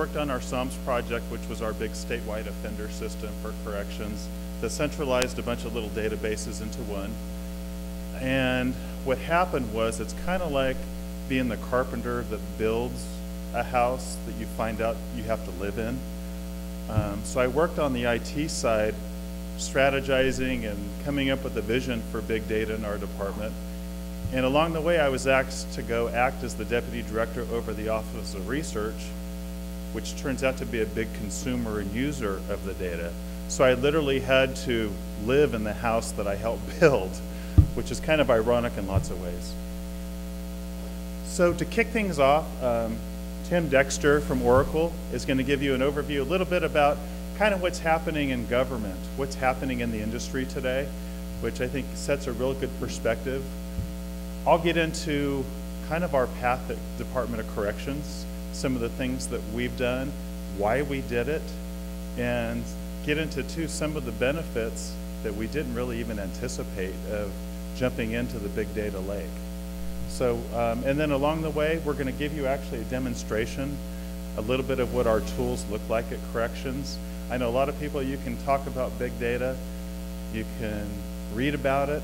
worked on our SOMS project, which was our big statewide offender system for corrections that centralized a bunch of little databases into one. And what happened was, it's kind of like being the carpenter that builds a house that you find out you have to live in. So I worked on the IT side, strategizing and coming up with a vision for big data in our department. And along the way, I was asked to go act as the deputy director over the Office of Research, which turns out to be a big consumer and user of the data. So I literally had to live in the house that I helped build, which is kind of ironic in lots of ways. So to kick things off, Tim Dexter from Oracle is going to give you an overview, a little bit about kind of what's happening in government, what's happening in the industry today, which I think sets a real good perspective. I'll get into kind of our path at Department of Corrections, some of the things that we've done, why we did it, and get into too some of the benefits that we didn't really even anticipate of jumping into the big data lake. So, and then along the way, we're going to give you actually a demonstration, a little bit of what our tools look like at corrections. I know a lot of people, you can talk about big data, you can read about it,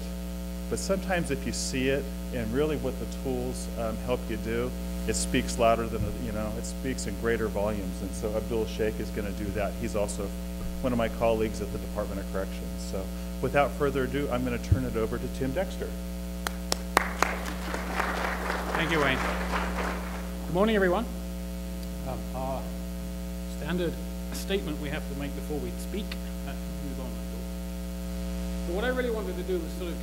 but sometimes if you see it and really what the tools help you do, it speaks louder than, it speaks in greater volumes. And so Abdul Shaik is going to do that. He's also one of my colleagues at the Department of Corrections. So without further ado, I'm going to turn it over to Tim Dexter. Thank you, Wayne. Good morning, everyone. Our standard statement we have to make before we speak. Move on. So what I really wanted to do was sort of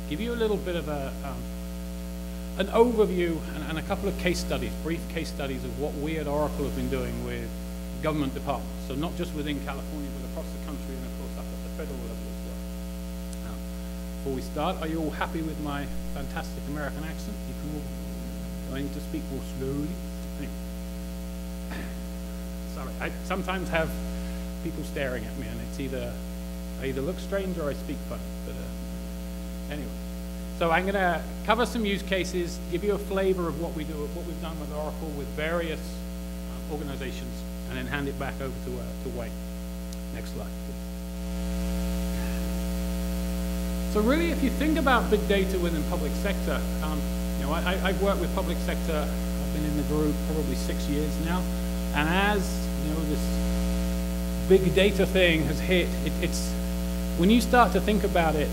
give you a little bit of an overview and a couple of case studies, brief case studies of what we at Oracle have been doing with government departments. So not just within California, but across the country and of course up at the federal level as well. Before we start, are you all happy with my fantastic American accent? You can all, do I need to speak more slowly? Anyway. Sorry, I sometimes have people staring at me and it's either, I either look strange or I speak funny, but anyway. So I'm going to cover some use cases, give you a flavor of what we do, what we've done with Oracle with various organizations, and then hand it back over to Wayne. Next slide, please. So really, if you think about big data within public sector, I've worked with public sector. I've been in the group probably 6 years now, and as this big data thing has hit, it's when you start to think about it.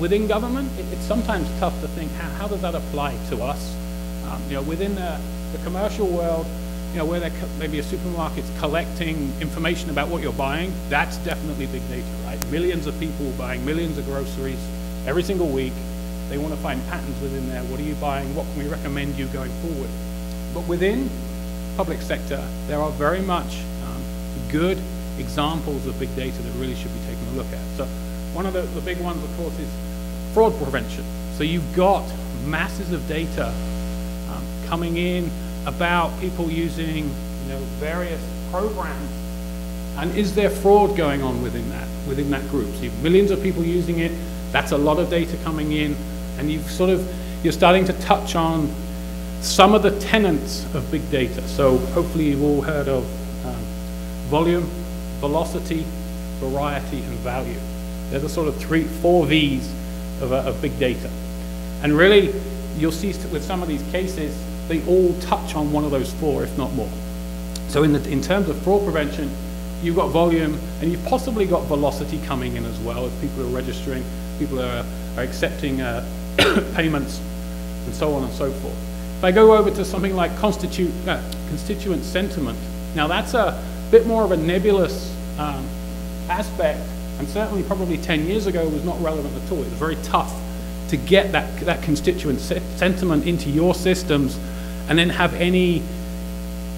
Within government, it's sometimes tough to think, how does that apply to us? Within the commercial world, where maybe a supermarket's collecting information about what you're buying, that's definitely big data, right? Millions of people buying millions of groceries every single week. They want to find patterns within there. What are you buying? What can we recommend you going forward? But within public sector, there are very much good examples of big data that really should be taken a look at. So one of the big ones, of course, is fraud prevention. So you've got masses of data coming in about people using various programs, and is there fraud going on within that group? So you've millions of people using it. That's a lot of data coming in, and you're starting to touch on some of the tenets of big data. So hopefully you've all heard of volume, velocity, variety, and value. There's a sort of 4 V's of big data. And really, you'll see with some of these cases, they all touch on one of those 4, if not more. So in terms of fraud prevention, you've got volume, and you've possibly got velocity coming in as well, as people are registering, people are accepting payments, and so on and so forth. If I go over to something like constituent sentiment, now that's a bit more of a nebulous aspect, and certainly probably 10 years ago was not relevant at all. It was very tough to get that constituent sentiment into your systems and then have any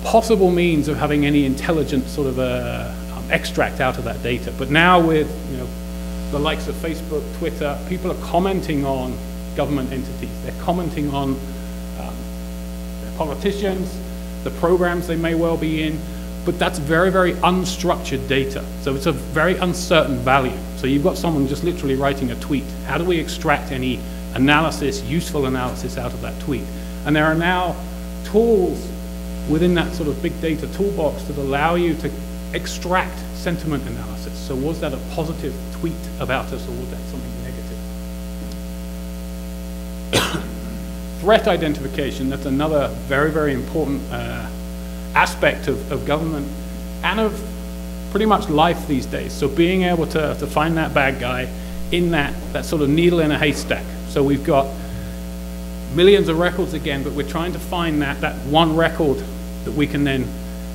possible means of having any intelligent sort of extract out of that data. But now with the likes of Facebook, Twitter, people are commenting on government entities. They're commenting on their politicians, the programs they may well be in, but that's very, very unstructured data. So it's a very uncertain value. So you've got someone just literally writing a tweet. How do we extract any analysis, useful analysis out of that tweet? And there are now tools within that sort of big data toolbox that allow you to extract sentiment analysis. So was that a positive tweet about us, or was that something negative? Threat identification, that's another very, very important aspect of government and of pretty much life these days. So being able to find that bad guy in that sort of needle in a haystack. So we've got millions of records again, but we're trying to find that one record that we can then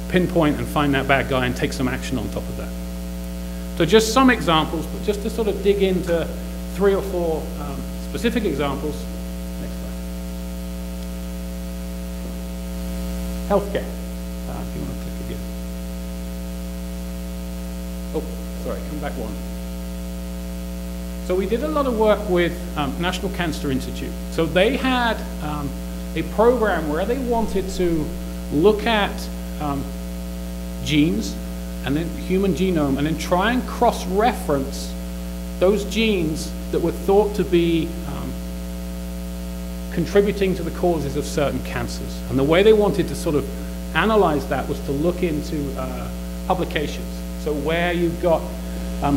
pinpoint and find that bad guy and take some action on top of that. So just some examples, but just to sort of dig into 3 or 4 specific examples. Next slide. Healthcare. If you want to click again. Oh, sorry, come back one. So we did a lot of work with National Cancer Institute. So they had a program where they wanted to look at genes and then human genome and then try and cross-reference those genes that were thought to be contributing to the causes of certain cancers. And the way they wanted to sort of analyze that was to look into publications. So where you've got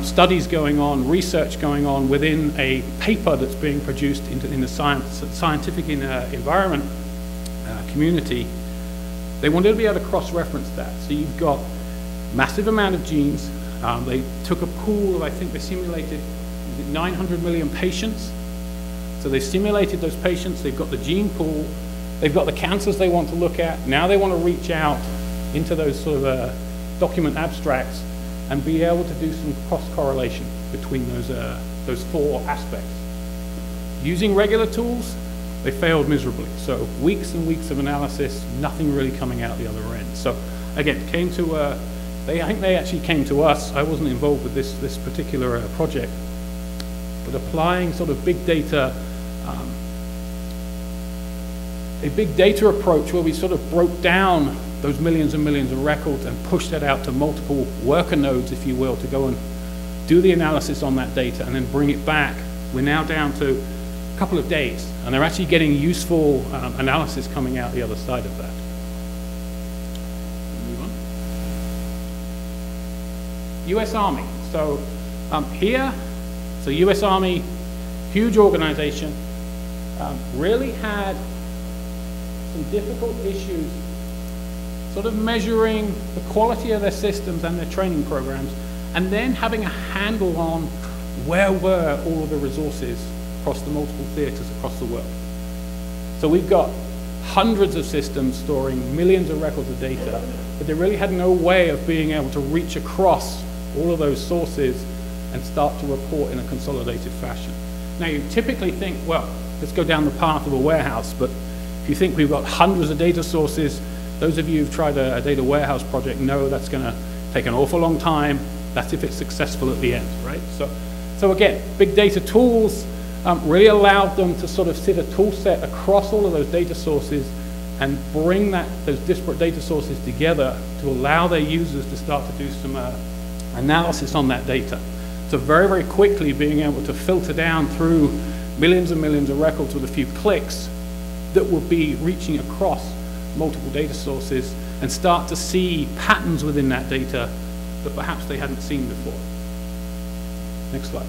studies going on, research going on within a paper that's being produced in the scientific environment community, they wanted to be able to cross-reference that. So you've got massive amount of genes. They took a pool of, I think they simulated 900 million patients. So they simulated those patients, they've got the gene pool, they've got the cancers they want to look at. Now they want to reach out into those sort of document abstracts and be able to do some cross-correlation between those 4 aspects. Using regular tools, they failed miserably. So weeks and weeks of analysis, nothing really coming out the other end. So again, I think they actually came to us. I wasn't involved with this particular project, but applying sort of big data, a big data approach where we sort of broke down those millions and millions of records and pushed that out to multiple worker nodes, if you will, to go and do the analysis on that data and then bring it back. We're now down to a couple of days, and they're actually getting useful analysis coming out the other side of that. Move on. US Army. So here, so US Army, huge organization, really had some difficult issues sort of measuring the quality of their systems and their training programs, and then having a handle on where were all of the resources across the multiple theaters across the world. So we've got hundreds of systems storing millions of records of data, but they really had no way of being able to reach across all of those sources and start to report in a consolidated fashion. Now you typically think, well, let's go down the path of a warehouse, but if you think we've got hundreds of data sources, those of you who've tried a data warehouse project know that's going to take an awful long time. That's if it's successful at the end, right? So again, big data tools really allowed them to sort of sit a tool set across all of those data sources and bring those disparate data sources together to allow their users to start to do some analysis on that data. So very, very quickly being able to filter down through millions and millions of records with a few clicks that will be reaching across multiple data sources and start to see patterns within that data that perhaps they hadn't seen before. Next slide.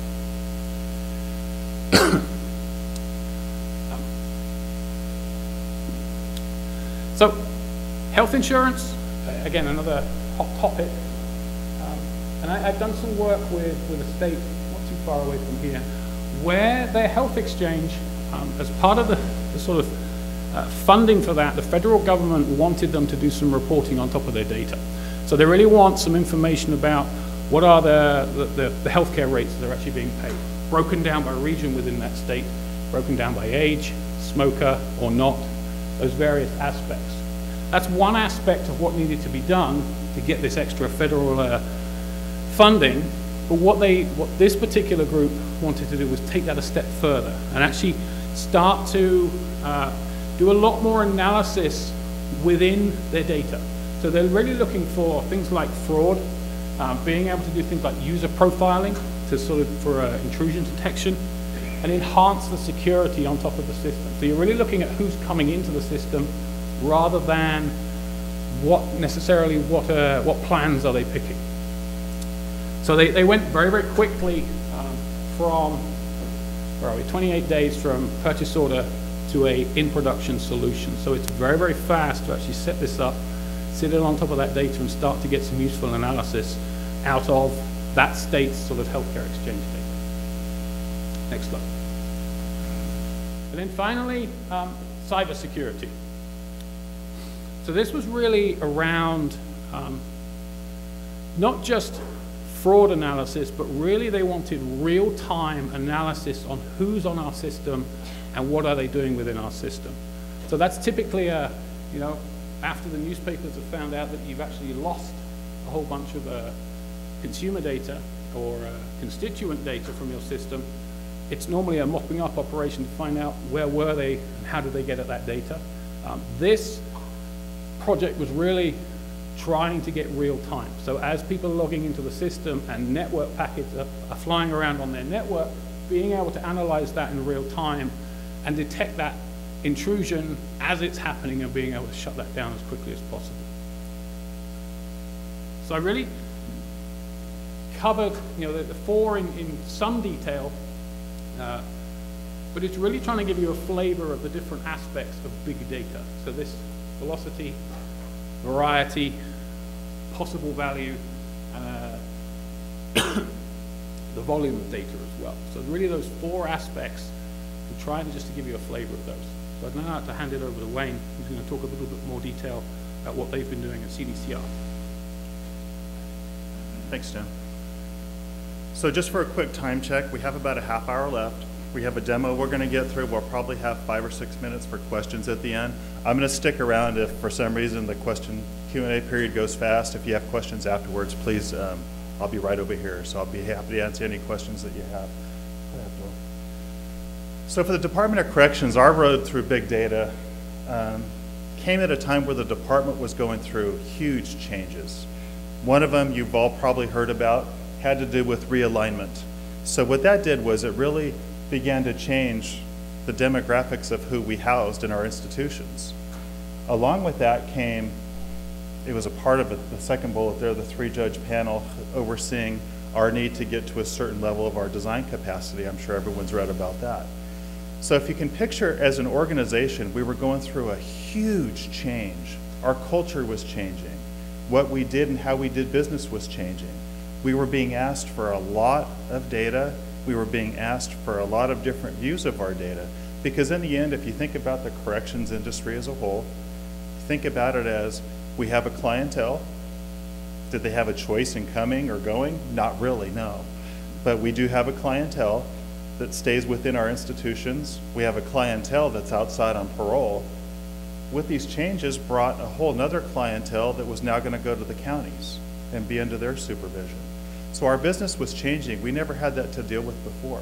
So, health insurance, again, another hot topic. And I've done some work with a state not too far away from here, where their health exchange, as part of the sort of funding for that, the federal government wanted them to do some reporting on top of their data. So they really want some information about what are the healthcare rates that are actually being paid, broken down by region within that state, broken down by age, smoker or not, those various aspects. That's one aspect of what needed to be done to get this extra federal funding. But what this particular group wanted to do was take that a step further and actually start to do a lot more analysis within their data. So they're really looking for things like fraud, being able to do things like user profiling for intrusion detection, and enhance the security on top of the system. So you're really looking at who's coming into the system, rather than what plans are they picking. So they went very, very quickly from, 28 days from purchase order to a in-production solution. So it's very, very fast to actually set this up, sit it on top of that data and start to get some useful analysis out of that state's sort of healthcare exchange data. Next slide. And then finally, cybersecurity. So this was really around not just fraud analysis, but really they wanted real-time analysis on who's on our system and what are they doing within our system. So that's typically after the newspapers have found out that you've actually lost a whole bunch of consumer data or constituent data from your system, it's normally a mopping up operation to find out where were they and how did they get at that data. This project was really trying to get real time. So as people are logging into the system and network packets are flying around on their network, being able to analyze that in real time and detect that intrusion as it's happening and being able to shut that down as quickly as possible. So I really covered the four in some detail, but it's really trying to give you a flavor of the different aspects of big data. So this velocity, variety, possible value, the volume of data as well. So really those four aspects, we're trying just to give you a flavor of those. So I'd now like to hand it over to Wayne, who's going to talk a little bit more detail about what they've been doing at CDCR. Thanks, Tim. So just for a quick time check, we have about a half hour left. We have a demo we're going to get through. We'll probably have 5 or 6 minutes for questions at the end. I'm going to stick around if for some reason the Q&A period goes fast. If you have questions afterwards, please, I'll be right over here. So I'll be happy to answer any questions that you have. Go ahead, Abdul. So for the Department of Corrections, our road through big data came at a time where the department was going through huge changes. One of them you've all probably heard about had to do with realignment. So what that did was it really began to change the demographics of who we housed in our institutions. Along with that came, it was a part of it, the second bullet there, the 3-judge panel overseeing our need to get to a certain level of our design capacity. I'm sure everyone's read about that. So if you can picture as an organization, we were going through a huge change. Our culture was changing. What we did and how we did business was changing. We were being asked for a lot of data. We were being asked for a lot of different views of our data. Because in the end, if you think about the corrections industry as a whole, think about it as we have a clientele. Did they have a choice in coming or going? Not really, no. But we do have a clientele that stays within our institutions. We have a clientele that's outside on parole. With these changes brought a whole nother clientele that was now going to go to the counties and be under their supervision. So our business was changing. We never had that to deal with before.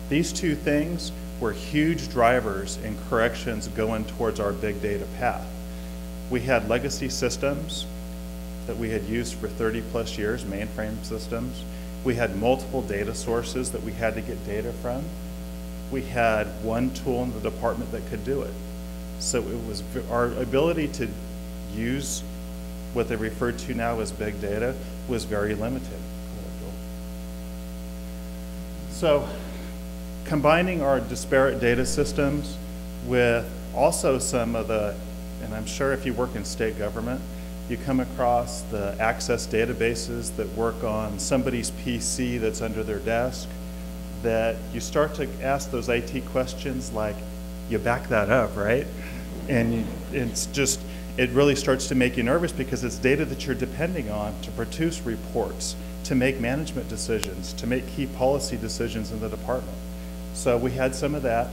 These two things were huge drivers in corrections going towards our big data path. We had legacy systems that we had used for 30 plus years, mainframe systems. We had multiple data sources that we had to get data from. We had one tool in the department that could do it. So it was our ability to use what they refer to now as big data was very limited. So combining our disparate data systems with also some of the, and I'm sure if you work in state government, you come across the access databases that work on somebody's PC that's under their desk, that you start to ask those IT questions like, you back that up, right? And it's just, it really starts to make you nervous because it's data that you're depending on to produce reports, to make management decisions, to make key policy decisions in the department. So we had some of that.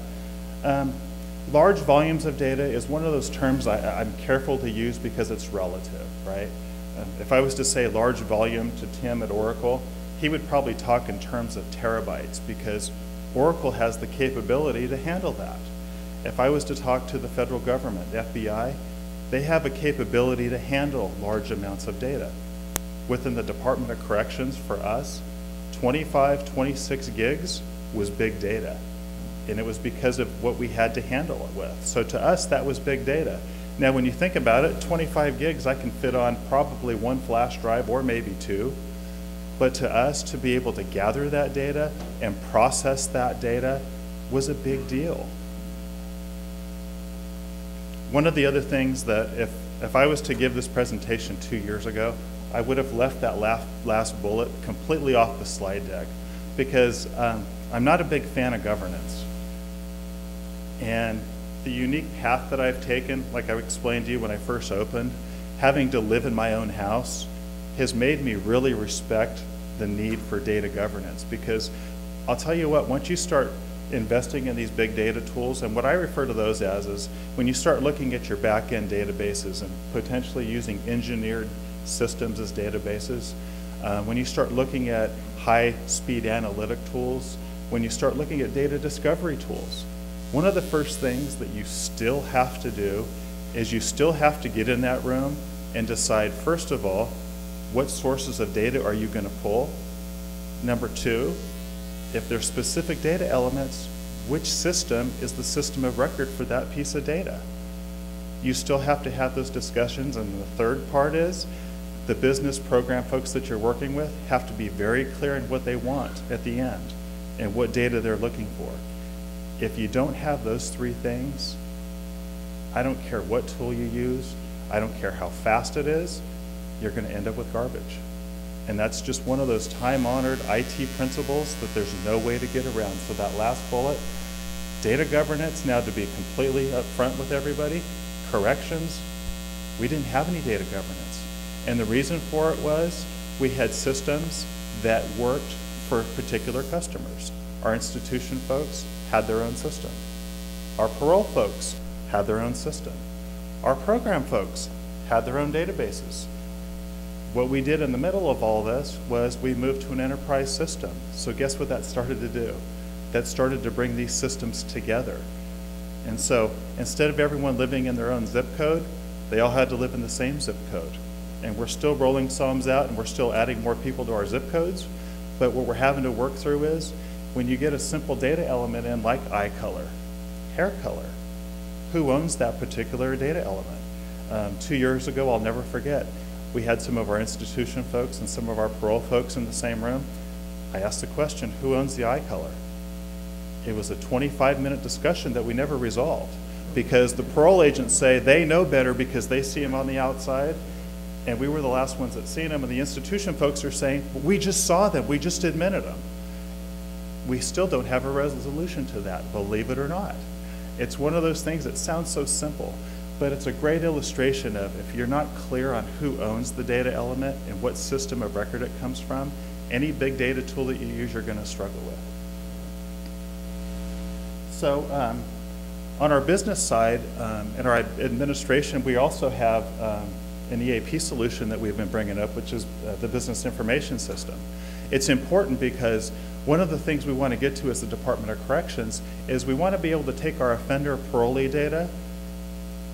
Large volumes of data is one of those terms I'm careful to use because it's relative, right? If I was to say large volume to Tim at Oracle, he would probably talk in terms of terabytes because Oracle has the capability to handle that. If I was to talk to the federal government, FBI, they have a capability to handle large amounts of data. Within the Department of Corrections, for us, 25, 26 gigs was big data. and it was because of what we had to handle it with. So to us, that was big data. Now, when you think about it, 25 gigs I can fit on probably one flash drive or maybe two. But to us, to be able to gather that data and process that data was a big deal. One of the other things that if I was to give this presentation 2 years ago, I would have left that last bullet completely off the slide deck, because I'm not a big fan of governance. And the unique path that I've taken, like I explained to you when I first opened, having to live in my own house, has made me really respect the need for data governance. Because I'll tell you what, once you start investing in these big data tools, and what I refer to those as is when you start looking at your back-end databases and potentially using engineered systems as databases, when you start looking at high-speed analytic tools, when you start looking at data discovery tools, one of the first things that you still have to do is you still have to get in that room and decide, first of all, what sources of data are you going to pull? Number two, if there's specific data elements, which system is the system of record for that piece of data? You still have to have those discussions. And the third part is the business program folks that you're working with have to be very clear in what they want at the end and what data they're looking for. If you don't have those three things, I don't care what tool you use, I don't care how fast it is, you're going to end up with garbage. And that's just one of those time-honored IT principles that there's no way to get around. So that last bullet, data governance, now to be completely upfront with everybody, corrections, we didn't have any data governance. And the reason for it was we had systems that worked for particular customers. Our institution folks had their own system. Our parole folks had their own system. Our program folks had their own databases. What we did in the middle of all this was we moved to an enterprise system. So guess what that started to do? That started to bring these systems together. And so instead of everyone living in their own zip code, they all had to live in the same zip code. And we're still rolling SOMs out and we're still adding more people to our zip codes. But what we're having to work through is when you get a simple data element in like eye color, hair color, who owns that particular data element? 2 years ago, I'll never forget, we had some of our institution folks and some of our parole folks in the same room. I asked the question, who owns the eye color? It was a 25-minute discussion that we never resolved, because the parole agents say they know better because they see them on the outside, and we were the last ones that seen them, and the institution folks are saying, we just saw them, we just admitted them. We still don't have a resolution to that, believe it or not. It's one of those things that sounds so simple, but it's a great illustration of if you're not clear on who owns the data element and what system of record it comes from, any big data tool that you use, you're going to struggle with. So on our business side, in our administration, we also have an EAP solution that we've been bringing up, which is the Business Information System. It's important because one of the things we want to get to as the Department of Corrections is we want to be able to take our offender parolee data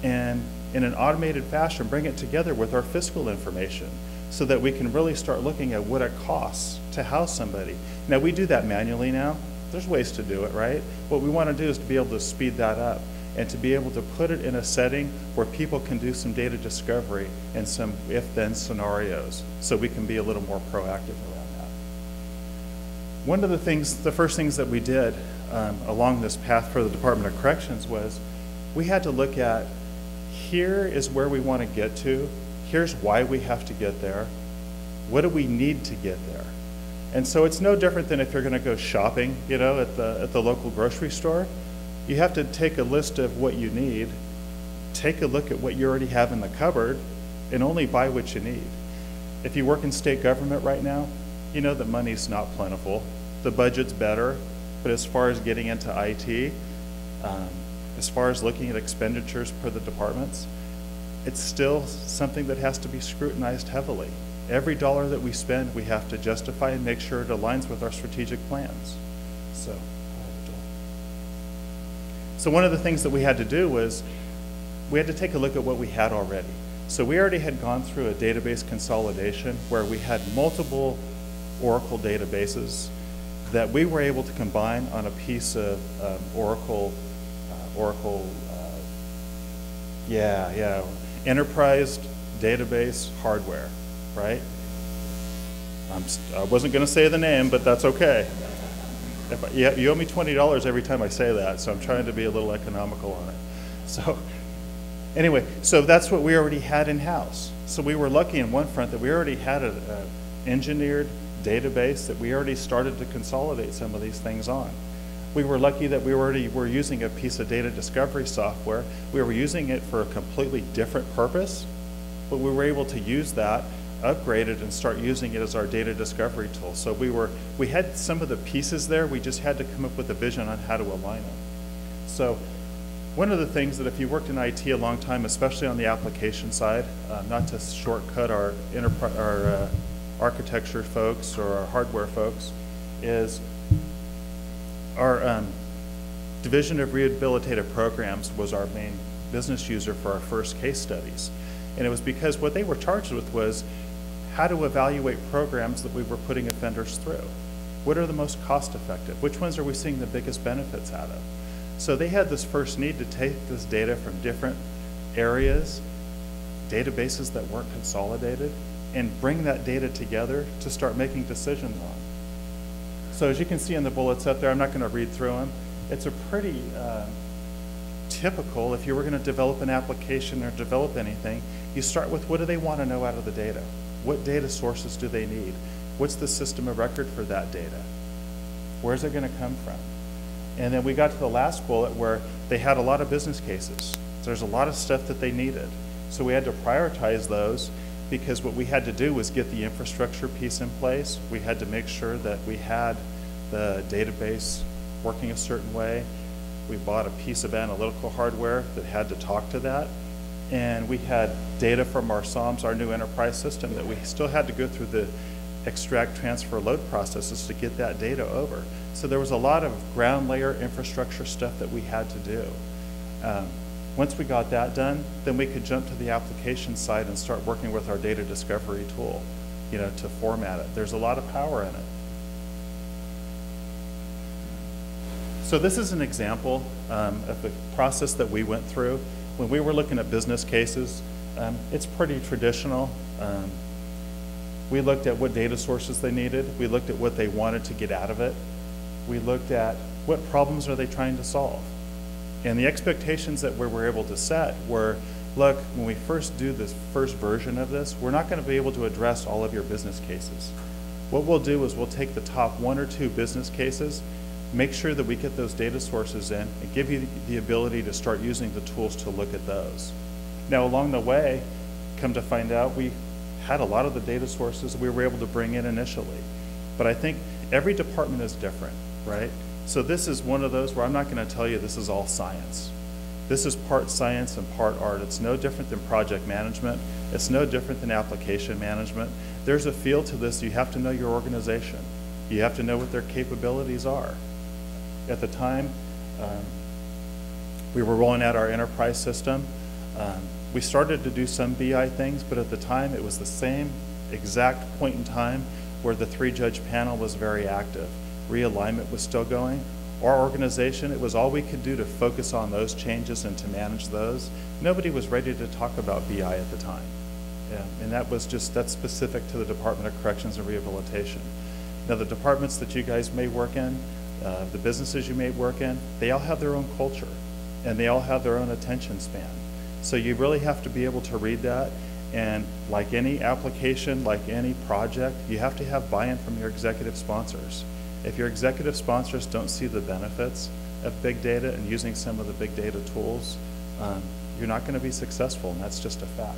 and in an automated fashion bring it together with our fiscal information so that we can really start looking at what it costs to house somebody. Now, we do that manually now. There's ways to do it, right? What we want to do is to be able to speed that up and to be able to put it in a setting where people can do some data discovery and some if-then scenarios so we can be a little more proactive around that. One of the first things that we did along this path for the Department of Corrections was we had to look at, here is where we want to get to, here's why we have to get there, what do we need to get there? And so it's no different than if you're going to go shopping, you know, at the local grocery store. You have to take a list of what you need, take a look at what you already have in the cupboard, and only buy what you need. If you work in state government right now, you know that money's not plentiful. The budget's better, but as far as getting into IT, as far as looking at expenditures per the departments, it's still something that has to be scrutinized heavily. Every dollar that we spend, we have to justify and make sure it aligns with our strategic plans. So one of the things that we had to do was we had to take a look at what we had already. So we already had gone through a database consolidation where we had multiple Oracle databases that we were able to combine on a piece of Oracle, enterprise database hardware, right? I wasn't going to say the name, but that's okay. You owe me $20 every time I say that, so I'm trying to be a little economical on it. So anyway, so that's what we already had in-house. So we were lucky in one front that we already had an engineered database that we already started to consolidate some of these things on. We were lucky that we already were using a piece of data discovery software. We were using it for a completely different purpose, but we were able to use that, upgrade it, and start using it as our data discovery tool. So we had some of the pieces there, we just had to come up with a vision on how to align them. So one of the things that if you worked in IT a long time, especially on the application side, not to shortcut our architecture folks or our hardware folks, is our Division of Rehabilitative Programs was our main business user for our first case studies. And it was because what they were charged with was how to evaluate programs that we were putting offenders through. What are the most cost effective? Which ones are we seeing the biggest benefits out of? So they had this first need to take this data from different areas, databases that weren't consolidated, and bring that data together to start making decisions on. So as you can see in the bullets up there, I'm not going to read through them. It's a pretty typical, if you were going to develop an application or develop anything, you start with what do they want to know out of the data? What data sources do they need? What's the system of record for that data? Where's it going to come from? And then we got to the last bullet where they had a lot of business cases. So there's a lot of stuff that they needed. So we had to prioritize those because what we had to do was get the infrastructure piece in place. We had to make sure that we had the database working a certain way. We bought a piece of analytical hardware that had to talk to that. And we had data from our SOMs, our new enterprise system, that we still had to go through the extract, transfer, load processes to get that data over. So there was a lot of ground layer infrastructure stuff that we had to do. Once we got that done, then we could jump to the application side and start working with our data discovery tool, to format it. There's a lot of power in it. So this is an example of the process that we went through. When we were looking at business cases, it's pretty traditional. We looked at what data sources they needed. We looked at what they wanted to get out of it. We looked at what problems are they trying to solve. And the expectations that we were able to set were, look, when we first do this first version of this, we're not going to be able to address all of your business cases. What we'll do is we'll take the top 1 or 2 business cases, make sure that we get those data sources in, and give you the ability to start using the tools to look at those. Now, along the way, come to find out, we had a lot of the data sources we were able to bring in initially. But I think every department is different, right? So this is one of those where I'm not going to tell you this is all science. This is part science and part art. It's no different than project management. It's no different than application management. There's a feel to this. You have to know your organization. You have to know what their capabilities are. At the time, we were rolling out our enterprise system. We started to do some BI things, but at the time it was the same exact point in time where the 3-judge panel was very active. Realignment was still going. Our organization, it was all we could do to focus on those changes and to manage those. Nobody was ready to talk about BI at the time. Yeah, and that's specific to the Department of Corrections and Rehabilitation. Now the departments that you guys may work in, the businesses you may work in, they all have their own culture and they all have their own attention span. So you really have to be able to read that, and like any application, like any project, you have to have buy-in from your executive sponsors. If your executive sponsors don't see the benefits of big data and using some of the big data tools, you're not going to be successful, and that's just a fact.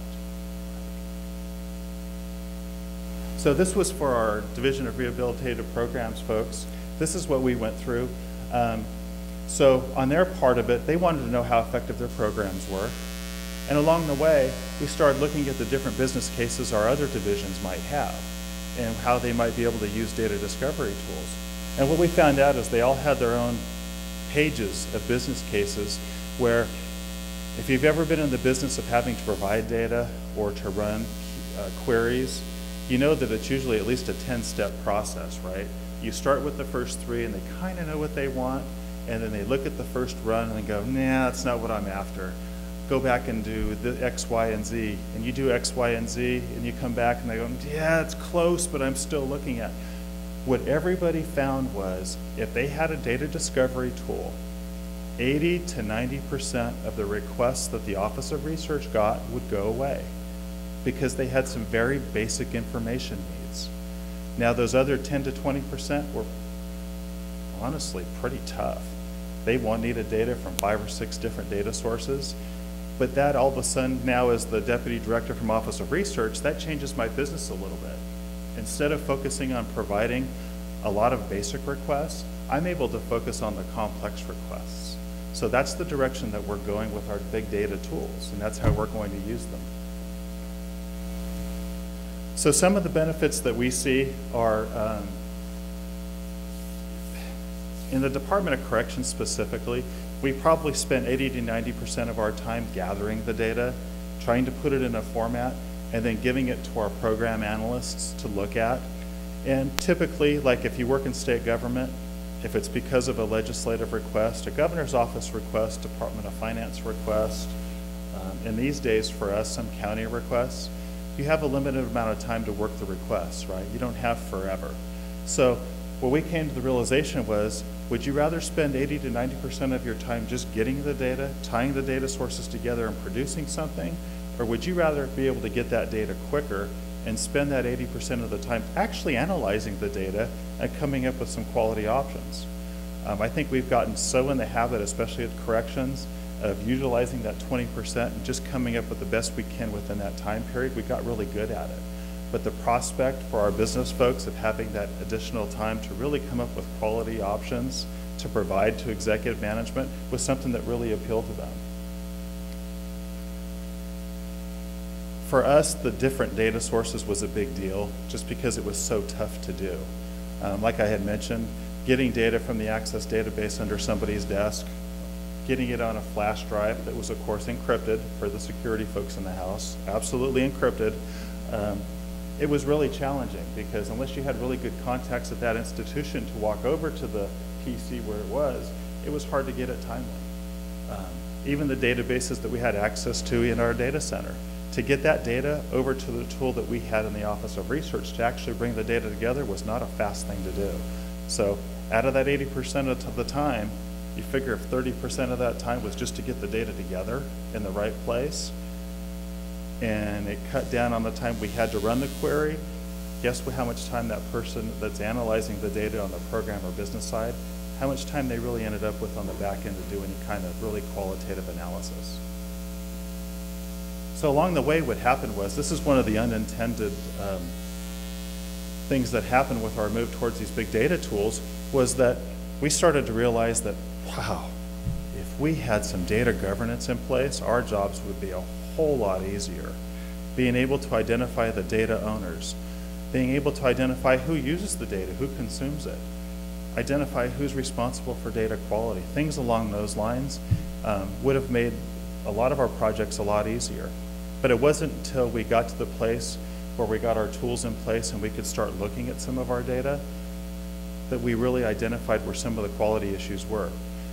So this was for our Division of Rehabilitative Programs folks. This is what we went through. So on their part of it, they wanted to know how effective their programs were. And along the way, we started looking at the different business cases our other divisions might have and how they might be able to use data discovery tools. And what we found out is they all had their own pages of business cases where if you've ever been in the business of having to provide data or to run queries, you know that it's usually at least a 10-step process, right? You start with the first 3 and they kind of know what they want, and then they look at the first run and they go, nah, that's not what I'm after. Go back and do the X, Y, and Z. And you do X, Y, and Z, and you come back and they go, yeah, it's close, but I'm still looking at. What everybody found was if they had a data discovery tool, 80 to 90% of the requests that the Office of Research got would go away because they had some very basic information needs. Now, those other 10 to 20% were honestly pretty tough. They needed data from 5 or 6 different data sources, but that all of a sudden, now as the Deputy Director from Office of Research, that changes my business a little bit. Instead of focusing on providing a lot of basic requests, I'm able to focus on the complex requests. So that's the direction that we're going with our big data tools, and that's how we're going to use them. So some of the benefits that we see are, in the Department of Corrections specifically, we probably spend 80 to 90% of our time gathering the data, trying to put it in a format, and then giving it to our program analysts to look at. And typically, like if you work in state government, if it's because of a legislative request, a governor's office request, Department of Finance request, and these days for us, some county requests, you have a limited amount of time to work the requests, right? You don't have forever. So what we came to the realization was, would you rather spend 80 to 90% of your time just getting the data, tying the data sources together and producing something? Or would you rather be able to get that data quicker and spend that 80% of the time actually analyzing the data and coming up with some quality options? I think we've gotten so in the habit, especially at corrections, of utilizing that 20% and just coming up with the best we can within that time period. We got really good at it. But the prospect for our business folks of having that additional time to really come up with quality options to provide to executive management was something that really appealed to them. For us, the different data sources was a big deal just because it was so tough to do. Like I had mentioned, getting data from the Access database under somebody's desk, getting it on a flash drive that was, of course, encrypted for the security folks in the house, absolutely encrypted. It was really challenging because unless you had really good contacts at that institution to walk over to the PC where it was hard to get it timely. Even the databases that we had access to in our data center, to get that data over to the tool that we had in the Office of Research to actually bring the data together was not a fast thing to do. So out of that 80% of the time, you figure if 30% of that time was just to get the data together in the right place, and it cut down on the time we had to run the query, guess how much time that person that's analyzing the data on the program or business side, how much time they really ended up with on the back end to do any kind of really qualitative analysis. So along the way, what happened was, this is one of the unintended things that happened with our move towards these big data tools, was that we started to realize that, wow, if we had some data governance in place, our jobs would be a whole lot easier. Being able to identify the data owners, being able to identify who uses the data, who consumes it, identify who's responsible for data quality, things along those lines would have made a lot of our projects a lot easier. But it wasn't until we got to the place where we got our tools in place and we could start looking at some of our data that we really identified where some of the quality issues were.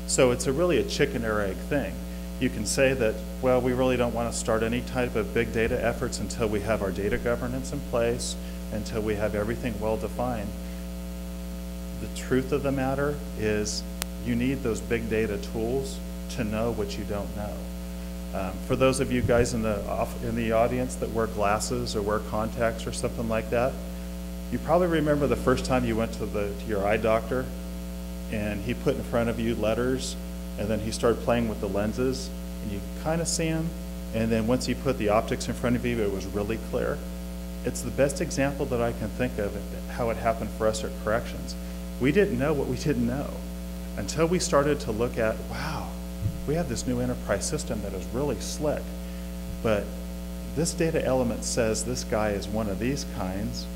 So it's really a chicken or egg thing. You can say that, well, we really don't want to start any type of big data efforts until we have our data governance in place, until we have everything well defined. The truth of the matter is you need those big data tools to know what you don't know. For those of you guys in the audience that wear glasses or wear contacts or something like that, you probably remember the first time you went to your eye doctor and he put in front of you letters, and then he started playing with the lenses, and you kind of see him, and then once he put the optics in front of you, it was really clear. It's the best example that I can think of how it happened for us at corrections. We didn't know what we didn't know until we started to look at, wow, we have this new enterprise system that is really slick, but this data element says this guy is one of these kinds,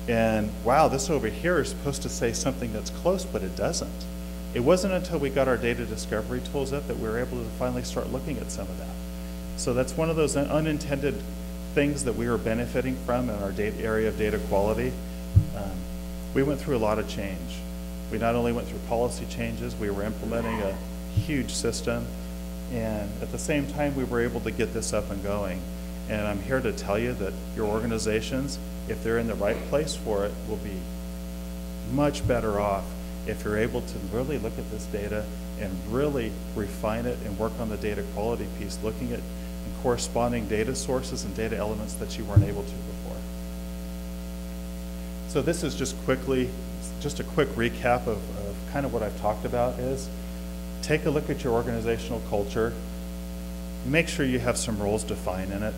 and wow, this over here is supposed to say something that's close, but it doesn't. It wasn't until we got our data discovery tools up that we were able to finally start looking at some of that. So that's one of those unintended things that we were benefiting from in our area of data quality. we went through a lot of change. We not only went through policy changes, we were implementing a huge system, and at the same time we were able to get this up and going. And I'm here to tell you that your organizations, if they're in the right place for it, will be much better off if you're able to really look at this data and really refine it and work on the data quality piece, looking at corresponding data sources and data elements that you weren't able to before. So this is just a quick recap of kind of what I've talked about is, take a look at your organizational culture, make sure you have some roles defined in it.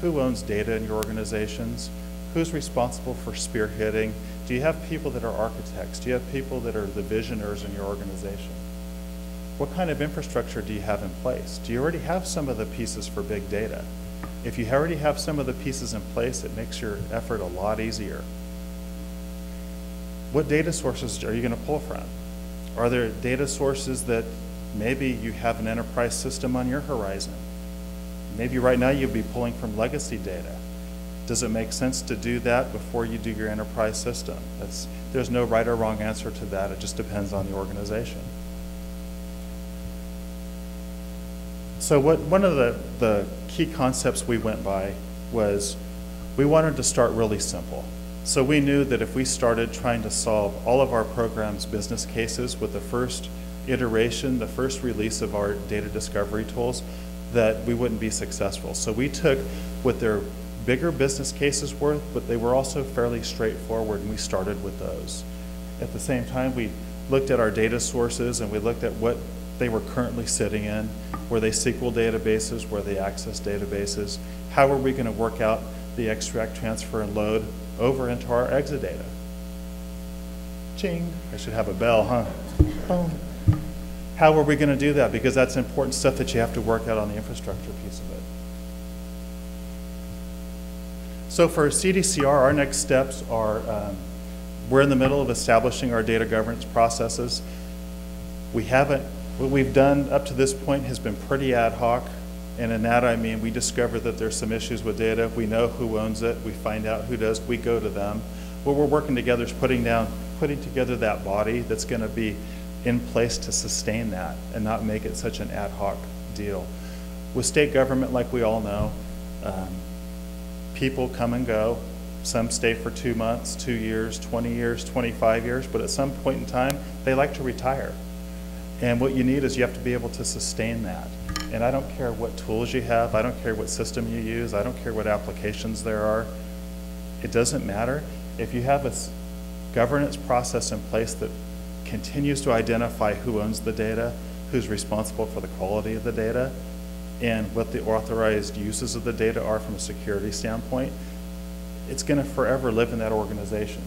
Who owns data in your organizations? Who's responsible for spearheading? Do you have people that are architects? Do you have people that are the visionaries in your organization? What kind of infrastructure do you have in place? Do you already have some of the pieces for big data? If you already have some of the pieces in place, it makes your effort a lot easier. What data sources are you going to pull from? Are there data sources that maybe you have an enterprise system on your horizon? Maybe right now you'll be pulling from legacy data. Does it make sense to do that before you do your enterprise system? There's no right or wrong answer to that. It just depends on the organization. So one of the key concepts we went by was we wanted to start really simple. So we knew that if we started trying to solve all of our program's business cases with the first iteration, the first release of our data discovery tools, that we wouldn't be successful. So we took what their bigger business cases were, but they were also fairly straightforward, and we started with those. At the same time, we looked at our data sources and we looked at what they were currently sitting in. Were they SQL databases? Were they Access databases? How were we going to work out the extract, transfer, and load over into our Exadata? Ching. I should have a bell, huh? Boom. How are we going to do that? Because that's important stuff that you have to work out on the infrastructure piece of it. So for CDCR, our next steps are, we're in the middle of establishing our data governance processes. What we've done up to this point has been pretty ad hoc. And in that, I mean, we discover that there's some issues with data. We know who owns it. We find out who does. We go to them. What we're working together is putting together that body that's going to be in place to sustain that and not make it such an ad hoc deal. With state government, like we all know, people come and go. Some stay for 2 months, 2 years, 20 years, 25 years, but at some point in time, they like to retire. And what you need is you have to be able to sustain that. And I don't care what tools you have, I don't care what system you use, I don't care what applications there are. It doesn't matter. If you have a governance process in place that continues to identify who owns the data, who's responsible for the quality of the data, and what the authorized uses of the data are from a security standpoint, it's going to forever live in that organization.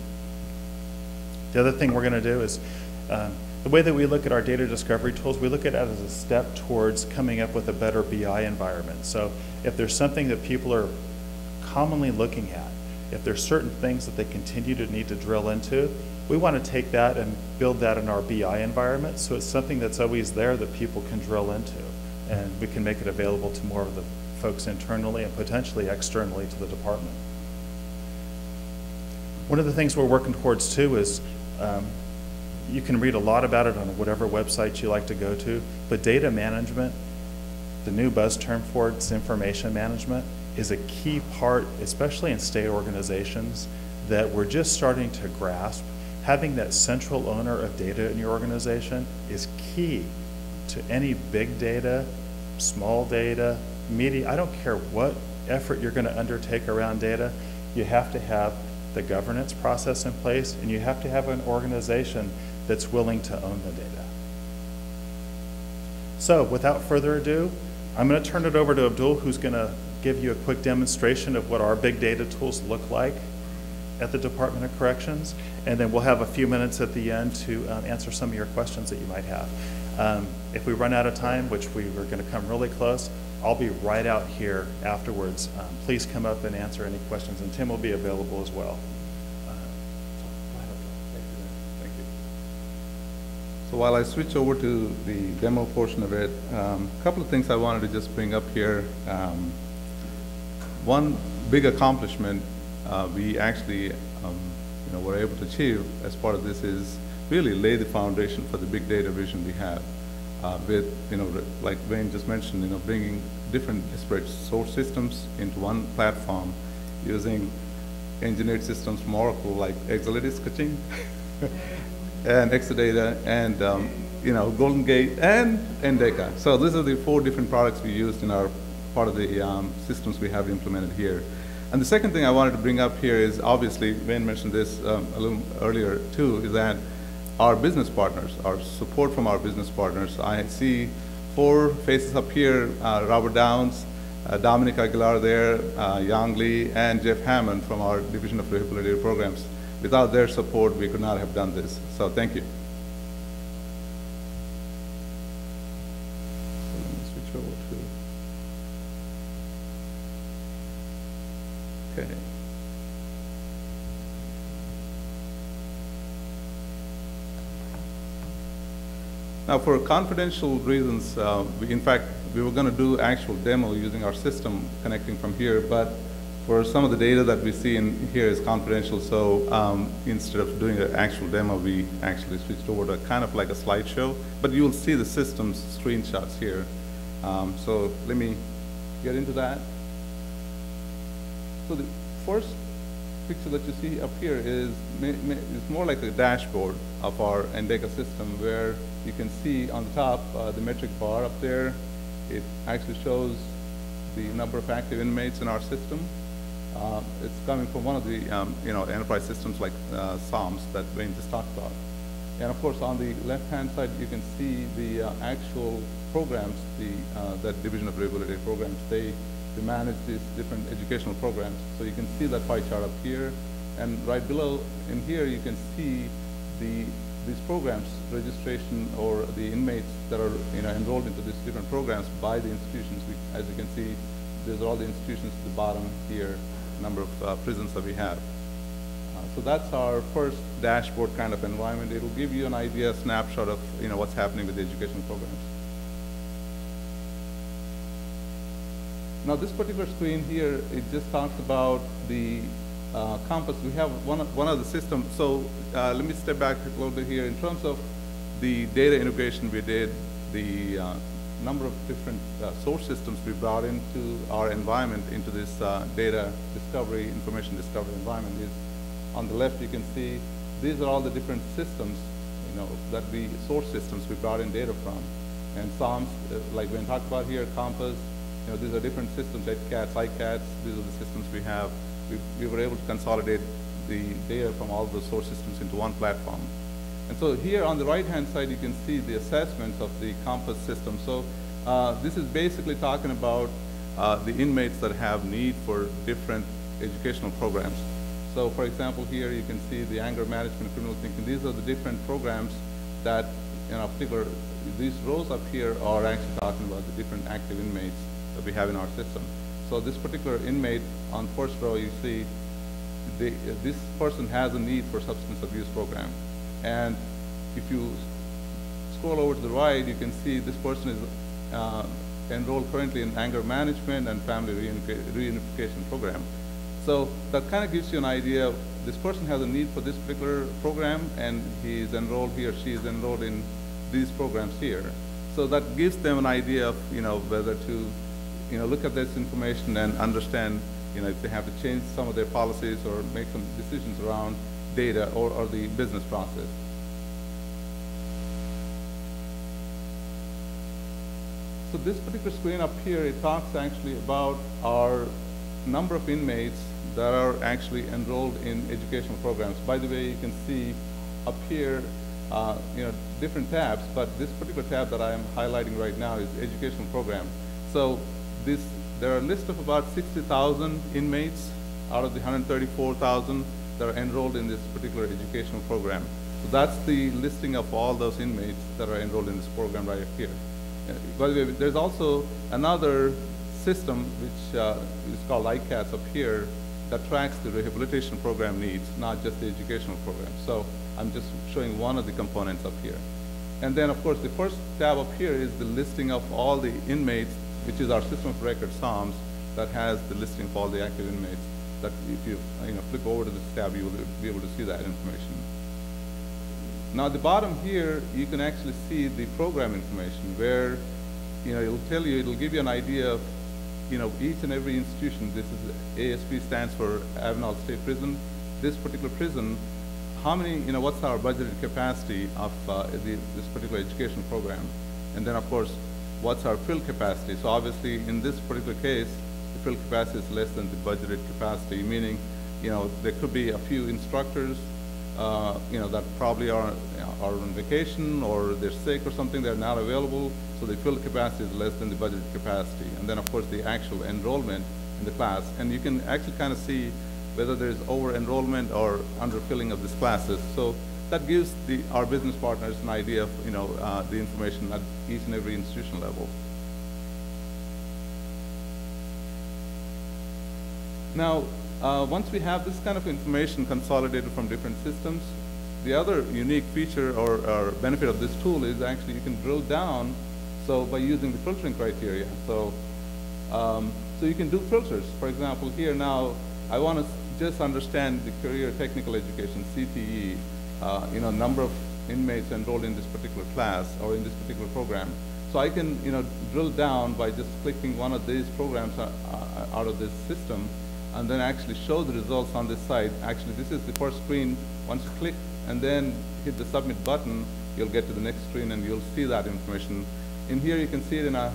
The other thing we're going to do is, the way that we look at our data discovery tools, we look at it as a step towards coming up with a better BI environment. So if there's something that people are commonly looking at, if there's certain things that they continue to need to drill into, we want to take that and build that in our BI environment so it's something that's always there that people can drill into, and we can make it available to more of the folks internally and potentially externally to the department. One of the things we're working towards too is you can read a lot about it on whatever website you like to go to, but data management, the new buzz term for it is information management, is a key part, especially in state organizations, that we're just starting to grasp. Having that central owner of data in your organization is key to any big data, small data, media. I don't care what effort you're going to undertake around data, you have to have the governance process in place, and you have to have an organization that's willing to own the data. So without further ado, I'm going to turn it over to Abdul, who's going to give you a quick demonstration of what our big data tools look like at the Department of Corrections, and then we'll have a few minutes at the end to answer some of your questions that you might have. If we run out of time, which we were going to come really close, I'll be right out here afterwards. Please come up and answer any questions, and Tim will be available as well. So while I switch over to the demo portion of it, a couple of things I wanted to just bring up here. One big accomplishment, we actually we're able to achieve as part of this is really lay the foundation for the big data vision we have. With, like Wayne just mentioned, bringing different disparate source systems into one platform using engineered systems from Oracle like Exalytics Kaching and Exadata and Golden Gate and Endeca. So these are the 4 different products we used in our part of the systems we have implemented here. And the second thing I wanted to bring up here is, obviously, Wayne mentioned this a little earlier too, is that our business partners, our support from our business partners. I see 4 faces up here, Robert Downs, Dominic Aguilar there, Yang Lee, and Jeff Hammond from our Division of Rehabilitation Programs. Without their support, we could not have done this. So thank you. So let me switch over to, okay. Now, for confidential reasons, in fact, we were going to do actual demo using our system connecting from here, but for some of the data that we see in here is confidential, so instead of doing an actual demo, we actually switched over to kind of like a slideshow, but you will see the system's screenshots here. So let me get into that. So the first picture that you see up here is more like a dashboard of our Endeca system, where you can see on the top the metric bar up there. It actually shows the number of active inmates in our system. It's coming from one of the enterprise systems like SOMS that Wayne just talked about. And of course, on the left-hand side, you can see the actual programs, that Division of Rehabilitation Programs. They manage these different educational programs. So you can see that pie chart up here, and right below in here you can see these programs registration, or the inmates that are enrolled into these different programs by the institutions. As you can see, there's all the institutions at the bottom here, number of prisons that we have. So that's our first dashboard kind of environment. It will give you an idea, a snapshot of what's happening with the educational programs. Now this particular screen here, it just talks about the Compass. We have one of the systems. So let me step back a little bit here. In terms of the data integration we did, the number of different source systems we brought into our environment, into this data discovery, information discovery environment is on the left. You can see these are all the different systems, that we source systems we brought in data from. And SOMS, like we talked about here, Compass, these are different systems, EdCats, ICATs, these are the systems we have. We were able to consolidate the data from all the source systems into one platform. And so here on the right-hand side, you can see the assessments of the Compass system. So this is basically talking about the inmates that have need for different educational programs. So for example, here you can see the anger management, criminal thinking. These are the different programs that, particular, these rows up here are actually talking about the different active inmates that we have in our system. So this particular inmate on first row, you see this person has a need for substance abuse program. And if you scroll over to the right, you can see this person is enrolled currently in anger management and family reunification program. So that kind of gives you an idea. This person has a need for this particular program, and he or she is enrolled in these programs here. So that gives them an idea of whether to look at this information and understand if they have to change some of their policies or make some decisions around data or the business process. So this particular screen up here, it talks actually about our number of inmates that are actually enrolled in educational programs. By the way, you can see up here, different tabs, but this particular tab that I am highlighting right now is educational program. So there are a list of about 60,000 inmates out of the 134,000 that are enrolled in this particular educational program. So that's the listing of all those inmates that are enrolled in this program right here. By the way, there's also another system which is called ICATS up here that tracks the rehabilitation program needs, not just the educational program. So I'm just showing one of the components up here. And then, of course, the first tab up here is the listing of all the inmates, which is our system of record, SOMS, that has the listing of all the active inmates. that if you flip over to this tab, you will be able to see that information. Now at the bottom here, you can actually see the program information where it'll give you an idea of each and every institution. This is ASP stands for Avenal State Prison. This particular prison, how many, what's our budgeted capacity of this particular educational program? And then of course, what's our field capacity? So obviously in this particular case, the field capacity is less than the budgeted capacity, meaning, there could be a few instructors, that probably are on vacation or they're sick or something, they're not available, so the field capacity is less than the budgeted capacity. And then of course the actual enrollment in the class. And you can actually kind of see whether there's over-enrollment or underfilling of these classes. So that gives our business partners an idea of the information at each and every institution level. Now, once we have this kind of information consolidated from different systems, the other unique feature or benefit of this tool is actually you can drill down, so by using the filtering criteria. So, so you can do filters. For example, here now, I want to just understand the career technical education, CTE, number of inmates enrolled in this particular class or in this particular program. So I can, drill down by just clicking one of these programs out of this system, and then actually show the results on this side. Actually, this is the first screen. Once you click and then hit the submit button, you'll get to the next screen and you'll see that information. In here, you can see it in a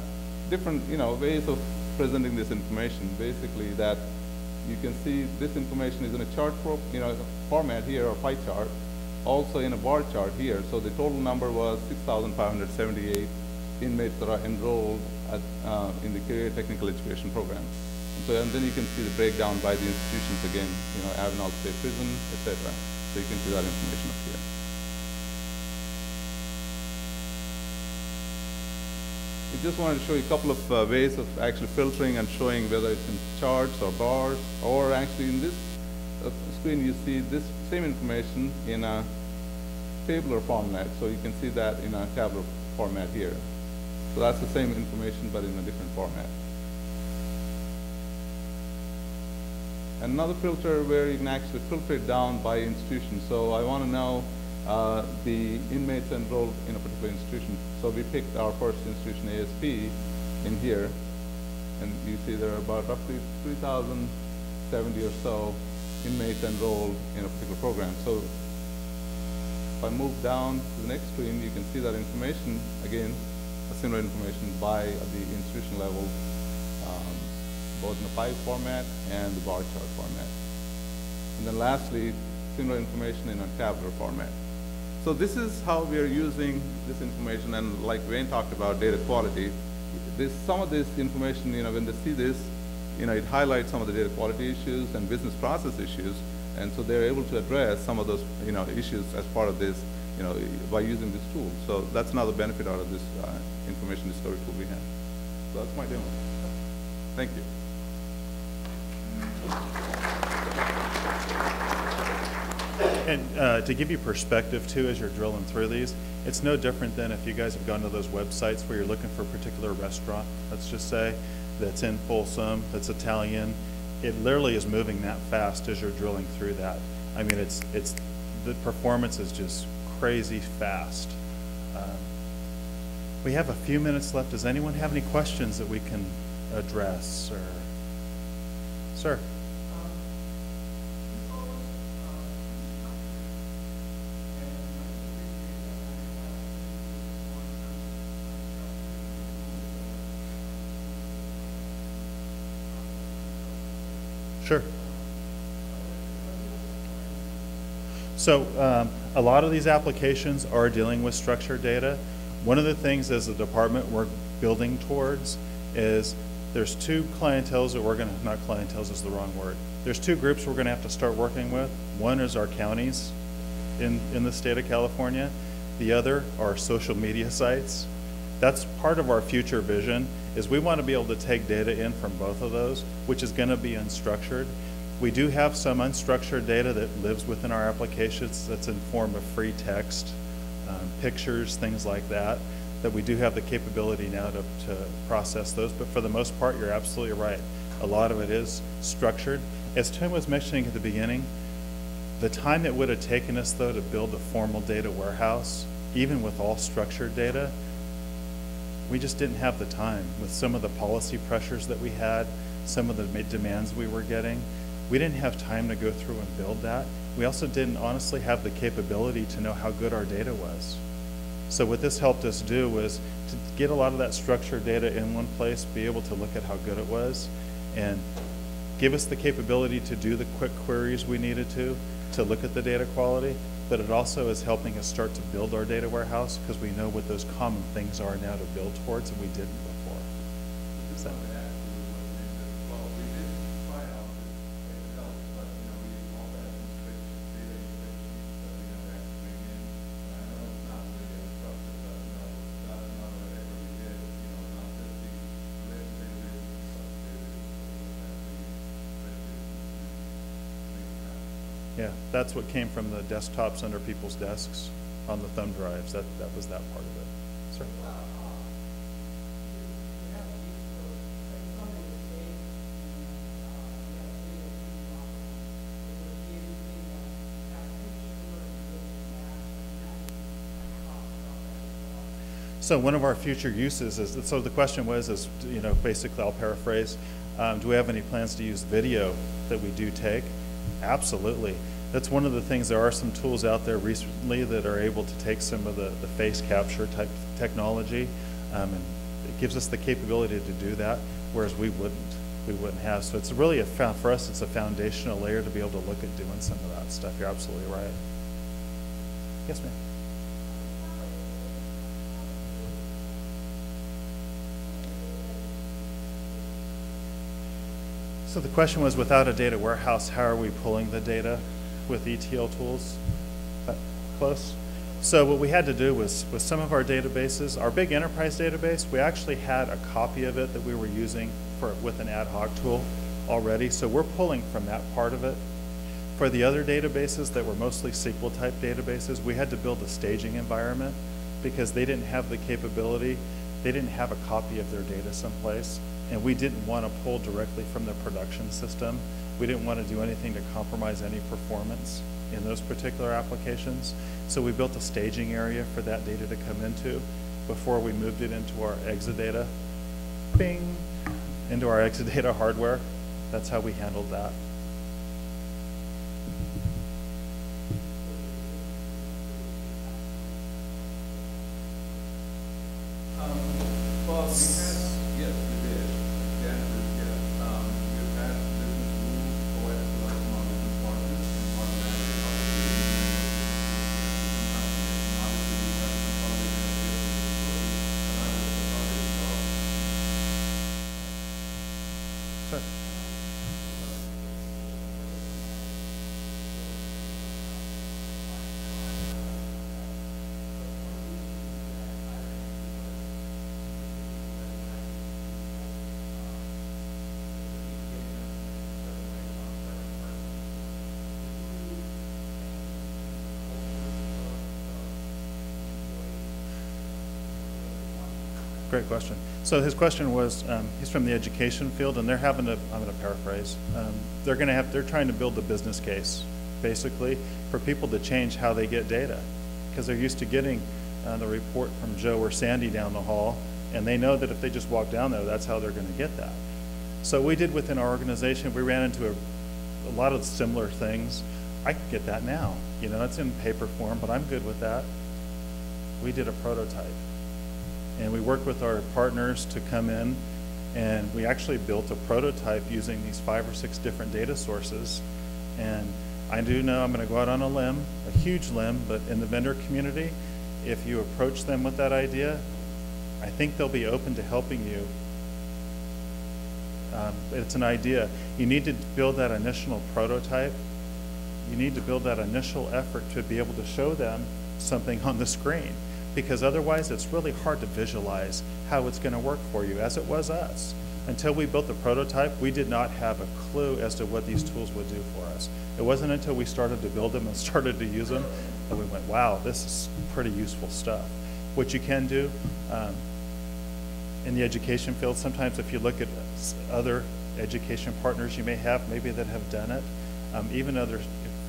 different, ways of presenting this information. Basically, that you can see this information is in a chart format here, or pie chart, also in a bar chart here. So the total number was 6,578 inmates that are enrolled at, in the career technical education program. So, and then you can see the breakdown by the institutions again, Avenal State Prison, etc. So you can see that information up here. I just wanted to show you a couple of ways of actually filtering and showing whether it's in charts or bars, or actually in this screen you see this same information in a tabular format. So you can see that in a tabular format here. So that's the same information but in a different format. Another filter where you can actually filter it down by institution. So I want to know the inmates enrolled in a particular institution. So we picked our first institution, ASP, in here, and you see there are about roughly 3,070 or so inmates enrolled in a particular program. So if I move down to the next screen, you can see that information, again, a similar information by the institution level, both in the pie format and the bar chart format. And then lastly, similar information in a tabular format. So this is how we are using this information, and like Wayne talked about data quality, some of this information, when they see this, it highlights some of the data quality issues and business process issues, and so they're able to address some of those, issues as part of this, by using this tool. So that's another benefit out of this information discovery tool we have. So that's my demo. Thank you. And to give you perspective too, as you're drilling through these, it's no different than if you guys have gone to those websites where you're looking for a particular restaurant, let's just say, that's in Folsom, that's Italian. It literally is moving that fast as you're drilling through that. I mean, the performance is just crazy fast. We have a few minutes left. Does anyone have any questions that we can address? Or, sir? Sure. So a lot of these applications are dealing with structured data. One of the things as a department we're building towards is there's two clienteles that we're going to, not clienteles is the wrong word. There's two groups we're going to have to start working with. One is our counties in the state of California. The other are social media sites. That's part of our future vision, is we want to be able to take data in from both of those, which is going to be unstructured. We do have some unstructured data that lives within our applications that's in form of free text, pictures, things like that, that we do have the capability now to process those. But for the most part, you're absolutely right. A lot of it is structured. As Tim was mentioning at the beginning, the time it would have taken us, though, to build a formal data warehouse, even with all structured data, we just didn't have the time. With some of the policy pressures that we had, some of the demands we were getting, we didn't have time to go through and build that. We also didn't honestly have the capability to know how good our data was. So what this helped us do was to get a lot of that structured data in one place, be able to look at how good it was, and give us the capability to do the quick queries we needed to look at the data quality, but it also is helping us start to build our data warehouse because we know what those common things are now to build towards, and we didn't before. So. Yeah, that's what came from the desktops under people's desks on the thumb drives. That was that part of it. Sir? So one of our future uses is, so the question was, basically I'll paraphrase, do we have any plans to use video that we do take? Absolutely. That's one of the things. There are some tools out there recently that are able to take some of the face capture type technology, and it gives us the capability to do that, whereas we wouldn't have. So it's really for us, it's a foundational layer to be able to look at doing some of that stuff. You're absolutely right. Yes, ma'am. So the question was, without a data warehouse, how are we pulling the data with ETL tools? Close? So what we had to do was, with some of our databases, our big enterprise database, we actually had a copy of it that we were using with an ad hoc tool already. So we're pulling from that part of it. For the other databases that were mostly SQL type databases, we had to build a staging environment because they didn't have the capability. They didn't have a copy of their data someplace. And we didn't want to pull directly from the production system. We didn't want to do anything to compromise any performance in those particular applications. So we built a staging area for that data to come into before we moved it into our Exadata, into our Exadata hardware. That's how we handled that. Great question. So his question was, he's from the education field, and they're having to, I'm going to paraphrase, they're trying to build the business case, basically, for people to change how they get data. Because they're used to getting the report from Joe or Sandy down the hall, and they know that if they just walk down there, that's how they're going to get that. So we did within our organization, we ran into a lot of similar things. I can get that now. It's in paper form, but I'm good with that. We did a prototype. And we worked with our partners to come in, and we actually built a prototype using these 5 or 6 different data sources. And I do know, I'm going to go out on a limb, a huge limb, but in the vendor community, if you approach them with that idea, I think they'll be open to helping you. It's an idea. You need to build that initial prototype. You need to build that initial effort to be able to show them something on the screen. Because otherwise it's really hard to visualize how it's going to work for you, as it was us. Until we built the prototype, we did not have a clue as to what these tools would do for us. It wasn't until we started to build them and started to use them that we went, wow, this is pretty useful stuff. What you can do in the education field, sometimes if you look at other education partners you may have, maybe that have done it, even other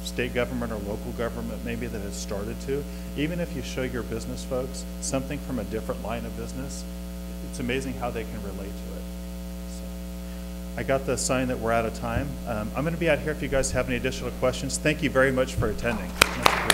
state government or local government maybe that has started to. Even if you show your business folks something from a different line of business, it's amazing how they can relate to it. So, I got the sign that we're out of time. I'm going to be out here if you guys have any additional questions. Thank you very much for attending. Much appreciated.